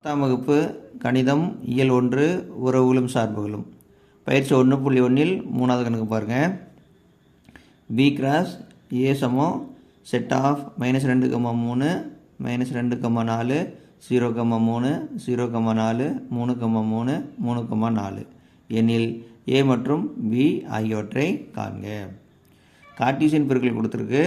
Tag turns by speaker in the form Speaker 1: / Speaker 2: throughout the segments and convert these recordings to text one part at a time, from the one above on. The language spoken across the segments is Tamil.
Speaker 1: 10ஆம் வகுப்பு கணிதம் இயல் 1 உறவுகளும் சார்புகளும் பயிற்சி 1.1 மூணாவது கணக்கு பாருங்கள். b கிராஸ் a சமம் செட் ஆஃப் -2, 3 -2, 4 0, 3 0, 4 3, 3 3, 4 எனில் a மற்றும் b ஆகியவற்றை காண்க. கார்ட்டீசியன் பெருக்கல் கொடுத்துருக்கு.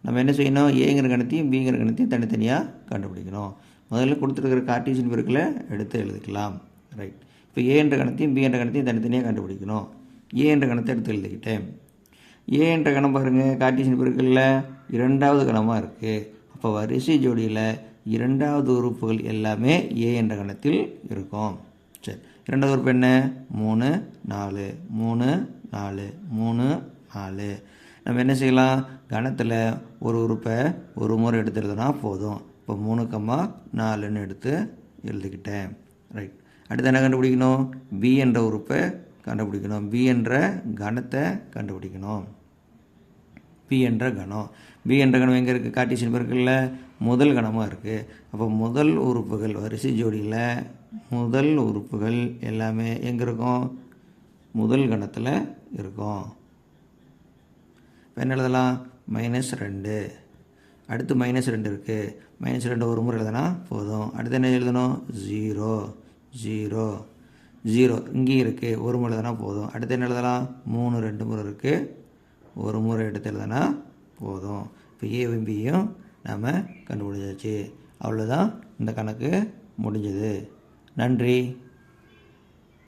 Speaker 1: நம்ம என்ன செய்யணும்? ஏங்கிற கணத்தையும் பிங்கிற கணத்தையும் தனித்தனியாக கண்டுபிடிக்கணும். முதல்ல கொடுத்துருக்கிற கார்ட்டீசியன் பெருக்கலை எடுத்து எழுதிக்கலாம். ரைட். இப்போ ஏ என்ற கணத்தையும் பி என்ற கணத்தையும் தனித்தனியாக கண்டுபிடிக்கணும். ஏ என்ற கணத்தை எடுத்து எழுதிக்கிட்டேன். ஏ என்ற கணம் பாருங்கள், கார்ட்டீசியன் பெருக்கலில் இரண்டாவது கணமாக இருக்குது. அப்போ வரிசை ஜோடியில் இரண்டாவது உறுப்புகள் எல்லாமே ஏ என்ற கணத்தில் இருக்கும். சரி, இரண்டாவது உறுப்பு என்ன? 3 4 3 4 3 4. நம்ம என்ன செய்யலாம்? கணத்தில் ஒரு உறுப்பை ஒரு முறை எடுத்து எழுதுனா போதும். இப்போ 3, 4ன்னு எடுத்து எழுதிக்கிட்டேன். ரைட். அடுத்து என்ன கண்டுபிடிக்கணும்? பி என்ற உறுப்பை கண்டுபிடிக்கணும். பி என்ற கணத்தை கண்டுபிடிக்கணும். பி என்ற கணம். பி என்ற கணம் எங்கே இருக்குது? கார்ட்டீசியன் பெருக்கல்ல முதல் கணமாக இருக்குது. அப்போ முதல் உறுப்புகள் வரிசை ஜோடியில் முதல் உறுப்புகள் எல்லாமே எங்கே இருக்கும்? முதல் கணத்தில் இருக்கும். இப்போ என்ன எழுதலாம்? -2. அடுத்து -2 இருக்குது. -2 ஒரு முறை எழுதுனா போதும். அடுத்து என்ன எழுதணும்? 0 0 0 இங்கேயும் இருக்குது, ஒரு முறை எழுதுனா போதும். அடுத்து என்ன எழுதலாம்? 3 2 முறை இருக்குது, ஒரு முறை எடுத்து எழுதுனா போதும். இப்போ ஏவும் பியும் நாம் கண்டுபிடிச்சாச்சு. அவ்வளோதான், இந்த கணக்கு முடிஞ்சது. நன்றி.